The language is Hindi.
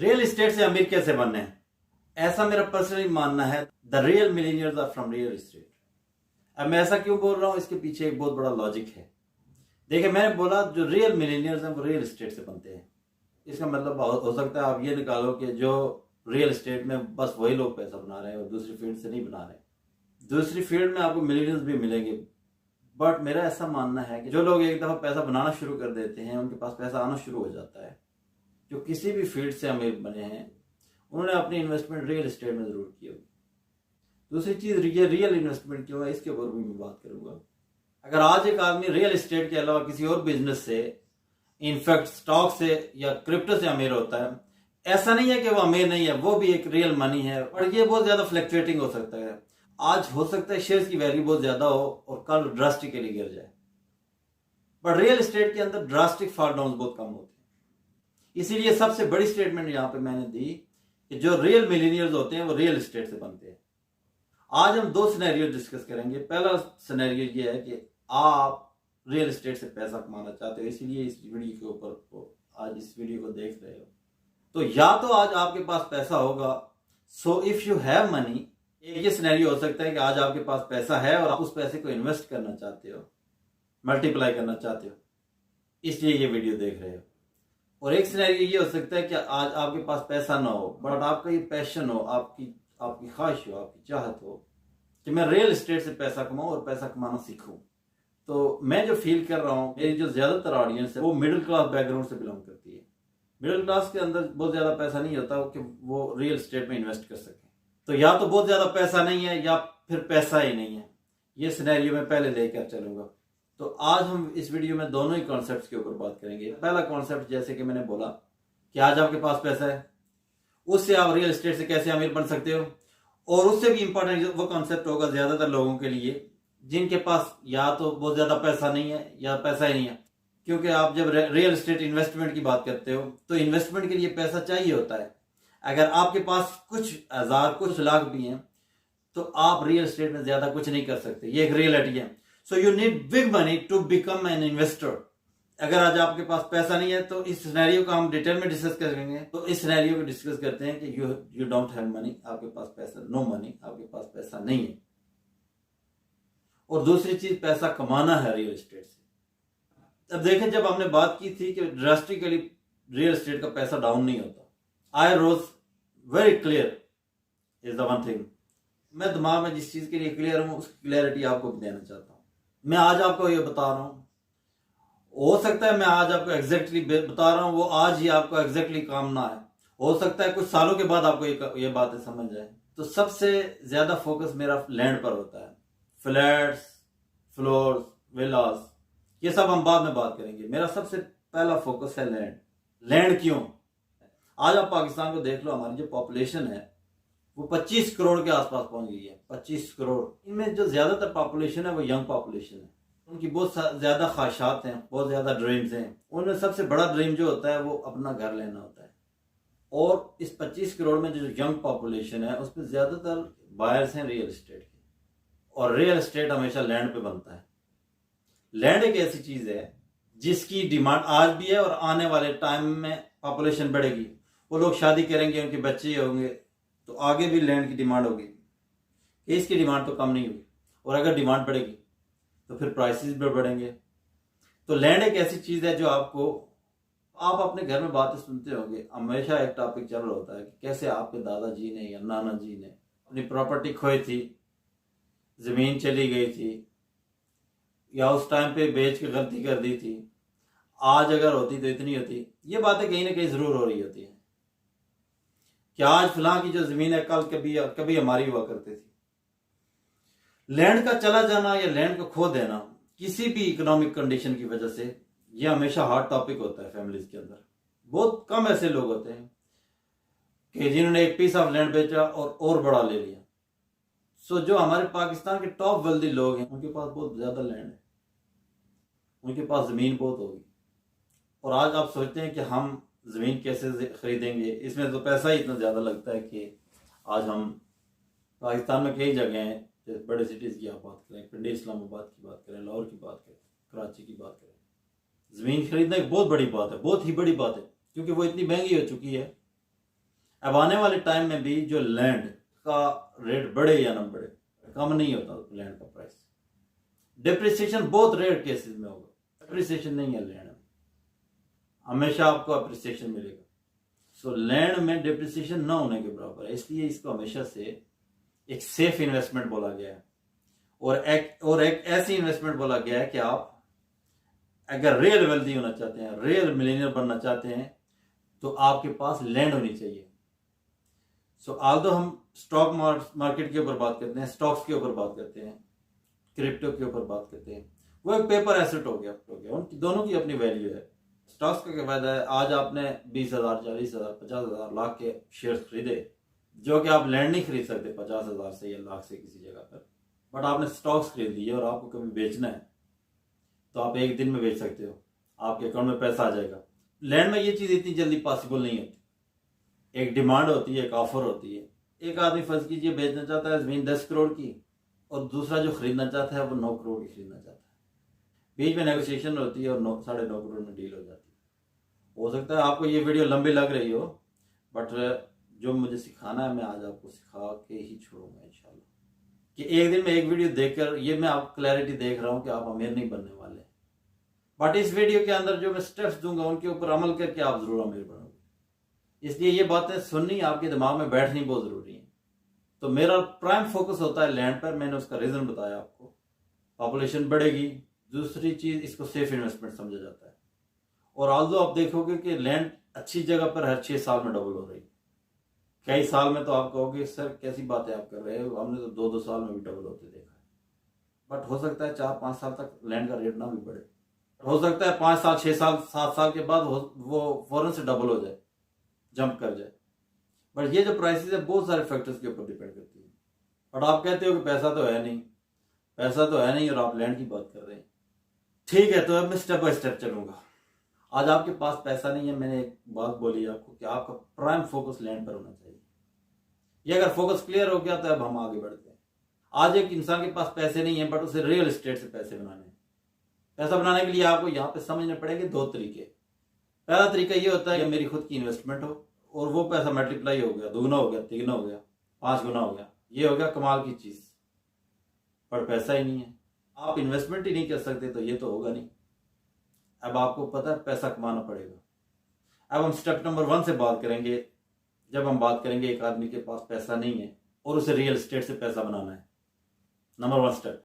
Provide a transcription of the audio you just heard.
रियल एस्टेट से अमीर कैसे बनने हैं, ऐसा मेरा पर्सनली मानना है। The real millionaires are from real estate. अब मैं ऐसा क्यों बोल रहा हूं, इसके पीछे एक बहुत बड़ा लॉजिक है। देखिए, मैंने बोला जो रियल मिलीनियर्स हैं वो रियल एस्टेट से बनते हैं। इसका मतलब हो सकता है आप ये निकालो कि जो रियल एस्टेट में बस वही लोग पैसा बना रहे हैं और दूसरी फील्ड से नहीं बना रहे। दूसरी फील्ड में आपको मिलीनियर्स भी मिलेंगे, बट मेरा ऐसा मानना है कि जो लोग एक दफा पैसा बनाना शुरू कर देते हैं उनके पास पैसा आना शुरू हो जाता है। जो किसी भी फील्ड से अमीर बने हैं उन्होंने अपनी इन्वेस्टमेंट रियल एस्टेट में जरूर की होगी। दूसरी चीज, ये रियल इन्वेस्टमेंट क्यों है, इसके ऊपर भी मैं बात करूंगा। अगर आज एक आदमी रियल एस्टेट के अलावा किसी और बिजनेस से, इनफैक्ट स्टॉक से या क्रिप्टो से अमीर होता है, ऐसा नहीं है कि वो अमीर नहीं है, वो भी एक रियल मनी है। और ये बहुत ज्यादा फ्लक्चुएटिंग हो सकता है। आज हो सकता है शेयर्स की वैल्यू बहुत ज्यादा हो और कल ड्रास्टिकली गिर जाए, बट रियल एस्टेट के अंदर ड्रास्टिक फॉल डाउन बहुत कम होते हैं। इसीलिए सबसे बड़ी स्टेटमेंट यहां पे मैंने दी कि जो रियल मिलीनियर्स होते हैं वो रियल एस्टेट से बनते हैं। आज हम दो सिनेरियो डिस्कस करेंगे। पहला सिनेरियो ये है कि आप रियल एस्टेट से पैसा कमाना चाहते हो, इसीलिए इस वीडियो के ऊपर आज इस वीडियो को देख रहे हो। तो या तो आज आपके पास पैसा होगा, so if you have money. एक ये सिनेरियो हो सकता है कि आज आपके पास पैसा है और आप उस पैसे को इन्वेस्ट करना चाहते हो, मल्टीप्लाई करना चाहते हो, इसलिए ये वीडियो देख रहे हो। और एक सिनेरियो ये हो सकता है कि आज आपके पास पैसा ना हो, बट आपका ये पैशन हो, आपकी ख्वाहिश हो, आपकी चाहत हो कि मैं रियल एस्टेट से पैसा कमाऊं और पैसा कमाना सीखूं। तो मैं जो फील कर रहा हूं, मेरी जो ज्यादातर ऑडियंस है वो मिडिल क्लास बैकग्राउंड से बिलोंग करती है। मिडिल क्लास के अंदर बहुत ज्यादा पैसा नहीं होता कि वो रियल एस्टेट में इन्वेस्ट कर सके। तो या तो बहुत ज्यादा पैसा नहीं है या फिर पैसा ही नहीं है। ये सिनेरियो मैं पहले लेकर चलूंगा। तो आज हम इस वीडियो में दोनों ही कॉन्सेप्ट्स के ऊपर बात करेंगे। पहला कॉन्सेप्ट, जैसे कि मैंने बोला कि आज आपके पास पैसा है, उससे आप रियल एस्टेट से कैसे अमीर बन सकते हो। और उससे भी इंपॉर्टेंट वो कॉन्सेप्ट होगा ज्यादातर लोगों के लिए जिनके पास या तो बहुत ज्यादा पैसा नहीं है या पैसा ही नहीं है। क्योंकि आप जब रियल एस्टेट इन्वेस्टमेंट की बात करते हो तो इन्वेस्टमेंट के लिए पैसा चाहिए होता है। अगर आपके पास कुछ हजार, कुछ लाख भी हैं तो आप रियल एस्टेट में ज्यादा कुछ नहीं कर सकते। ये एक रियलिटी है। So you need big money to become an investor. अगर आज आपके पास पैसा नहीं है तो इस सिनेरियो को हम डिटेल में डिस्कस करेंगे। तो इस सिनेरियो को डिस्कस करते हैं कि यू डोंट हैव मनी, आपके पास पैसा, नो मनी, आपके पास पैसा नहीं है। और दूसरी चीज, पैसा कमाना है रियल एस्टेट से। अब देखें, जब हमने बात की थी कि ड्रास्टिकली रियल एस्टेट का पैसा डाउन नहीं होता, I rose very clear is the one thing. मैं दिमाग में जिस चीज के लिए क्लियर हूं उसकी क्लैरिटी आपको देना चाहता हूं। मैं आज आपको ये बता रहा हूं, हो सकता है मैं आज आपको एग्जैक्टली बता रहा हूं वो आज ही आपको एग्जैक्टली काम ना है। हो सकता है कुछ सालों के बाद आपको ये बातें समझ जाए। तो सबसे ज्यादा फोकस मेरा लैंड पर होता है। फ्लैट्स, फ्लोर्स, विलास, ये सब हम बाद में बात करेंगे। मेरा सबसे पहला फोकस है लैंड। लैंड क्यों? आज आप पाकिस्तान को देख लो, हमारी जो पॉपुलेशन है वो 25 करोड़ के आसपास पहुंच गई है। 25 करोड़। इनमें जो ज्यादातर पॉपुलेशन है वो यंग पॉपुलेशन है। उनकी बहुत ज्यादा ख्वाहिशात हैं, बहुत ज्यादा ड्रीम्स हैं। उनमें सबसे बड़ा ड्रीम जो होता है वो अपना घर लेना होता है। और इस 25 करोड़ में जो यंग पॉपुलेशन है उसमें ज्यादातर बायर्स हैं रियल एस्टेट के। और रियल एस्टेट हमेशा लैंड पे बनता है। लैंड एक ऐसी चीज है जिसकी डिमांड आज भी है और आने वाले टाइम में पॉपुलेशन बढ़ेगी। वो लोग शादी करेंगे, उनके बच्चे होंगे, तो आगे भी लैंड की डिमांड होगी। इसकी डिमांड तो कम नहीं होगी। और अगर डिमांड बढ़ेगी तो फिर प्राइसेस भी बढ़ेंगे। तो लैंड एक ऐसी चीज है जो आप अपने घर में बातें सुनते होंगे, हमेशा एक टॉपिक चल रहा होता है कि कैसे आपके दादाजी ने या नाना जी ने अपनी प्रॉपर्टी खोई थी, जमीन चली गई थी, या उस टाइम पे बेच के गलती कर दी थी, आज अगर होती तो इतनी होती। ये बातें कहीं ना कहीं जरूर हो रही होती है कि आज फलां की जो जमीन है कल कभी हमारी हुआ करती थी। लैंड का चला जाना या लैंड को खो देना किसी भी इकोनॉमिक कंडीशन की वजह से ये हमेशा हॉट टॉपिक होता है फैमिलीज के अंदर। बहुत कम ऐसे लोग होते हैं कि जिन्होंने एक पीस ऑफ लैंड बेचा और बड़ा ले लिया। सो जो हमारे पाकिस्तान के टॉप वेल्दी लोग हैं उनके पास बहुत ज्यादा लैंड है, उनके पास जमीन बहुत होगी। और आज आप सोचते हैं कि हम जमीन कैसे खरीदेंगे, इसमें तो पैसा ही इतना ज्यादा लगता है कि आज हम पाकिस्तान में कई जगह हैं, जैसे बड़े सिटीज की आप बात करें, पिंडी इस्लामाबाद की बात करें, लाहौर की बात करें, कराची की बात करें, जमीन खरीदना एक बहुत बड़ी बात है, बहुत ही बड़ी बात है, क्योंकि वो इतनी महंगी हो चुकी है अब आने वाले टाइम में भी जो लैंड का रेट बढ़े या ना बढ़े, कम नहीं होता लैंड का प्राइस। डिप्रिसिएशन बहुत रेयर केसेस में होगा, अप्रिसिएशन नहीं है लैंड में, हमेशा आपको अप्रिसिएशन मिलेगा। सो लैंड में डिप्रिसिएशन ना होने के बराबर है, इसलिए इसको हमेशा से एक सेफ इन्वेस्टमेंट बोला गया है और एक ऐसी इन्वेस्टमेंट बोला गया है कि आप अगर रियल वेल्दी होना चाहते हैं, रियल मिलियनियर बनना चाहते हैं, तो आपके पास लैंड होनी चाहिए। सो आल्दो हम स्टॉक मार्केट के ऊपर बात करते हैं, स्टॉक्स के ऊपर बात करते हैं, क्रिप्टो के ऊपर बात करते हैं, वो एक पेपर एसेट हो गया, उनकी दोनों की अपनी वैल्यू है। स्टॉक्स का क्या फायदा है, आज आपने 20,000, 40,000, 50,000, लाख के शेयर्स खरीदे, जो कि आप लैंड नहीं खरीद सकते 50,000 से या लाख से किसी जगह पर, बट आपने स्टॉक्स खरीद लिए और आपको कभी बेचना है तो आप एक दिन में बेच सकते हो, आपके अकाउंट में पैसा आ जाएगा। लैंड में ये चीज इतनी जल्दी पॉसिबल नहीं होती, एक डिमांड होती है, एक ऑफर होती है। एक आदमी फर्ज कीजिए बेचना चाहता है जमीन 10 करोड़ की और दूसरा जो खरीदना चाहता है वो 9 करोड़ की खरीदना चाहता है, बीच में नेगोशिएशन होती है और 9.5 करोड़ में डील हो जाती है। हो सकता है आपको ये वीडियो लंबी लग रही हो, बट जो मुझे सिखाना है मैं आज आपको सिखा के ही छोड़ूंगा इंशाल्लाह, कि एक दिन में एक वीडियो देखकर ये मैं आपको क्लैरिटी देख रहा हूं कि आप अमीर नहीं बनने वाले, बट इस वीडियो के अंदर जो मैं स्टेप्स दूंगा उनके ऊपर अमल करके आप जरूर अमीर बनोगे। इसलिए ये बातें सुननी, आपके दिमाग में बैठनी बहुत जरूरी है। तो मेरा प्राइम फोकस होता है लैंड पर, मैंने उसका रीजन बताया आपको, पॉपुलेशन बढ़ेगी। दूसरी चीज, इसको सेफ इन्वेस्टमेंट समझा जाता है। और आल्दो आप देखोगे कि लैंड अच्छी जगह पर हर 6 साल में डबल हो रही है, कई साल में तो आप कहोगे सर कैसी बातें आप कर रहे हो, हमने तो 2-2 साल में भी डबल होते देखा है। बट हो सकता है 4-5 साल तक लैंड का रेट ना भी बढ़े, हो सकता है 5 साल, 6 साल, 7 साल के बाद वो फौरन से डबल हो जाए, जंप कर जाए। बट ये जो प्राइसेस है बहुत सारे फैक्टर्स के ऊपर डिपेंड करती है। बट आप कहते हो कि पैसा तो है नहीं, पैसा तो है नहीं और आप लैंड की बात कर रहे हैं। ठीक है, तो अब मैं स्टेप बाय स्टेप चलूंगा। आज आपके पास पैसा नहीं है, मैंने एक बात बोली आपको कि आपका प्राइम फोकस लैंड पर होना चाहिए। ये अगर फोकस क्लियर हो गया तो अब हम आगे बढ़ते हैं। आज एक इंसान के पास पैसे नहीं है बट उसे रियल एस्टेट से पैसे बनाने हैं। पैसा बनाने के लिए आपको यहाँ पे समझने पड़ेंगे 2 तरीके। पहला तरीका ये होता है कि मेरी खुद की इन्वेस्टमेंट हो और वो पैसा मल्टीप्लाई हो गया, 2 गुना हो गया, 3 गुना हो गया, 5 गुना हो गया, ये हो गया कमाल की चीज। पर पैसा ही नहीं है, आप इन्वेस्टमेंट ही नहीं कर सकते, तो ये तो होगा नहीं। अब आपको पता है पैसा कमाना पड़ेगा। अब हम स्टेप नंबर 1 से बात करेंगे। जब हम बात करेंगे एक आदमी के पास पैसा नहीं है और उसे रियल एस्टेट से पैसा बनाना है, नंबर 1 स्टेप,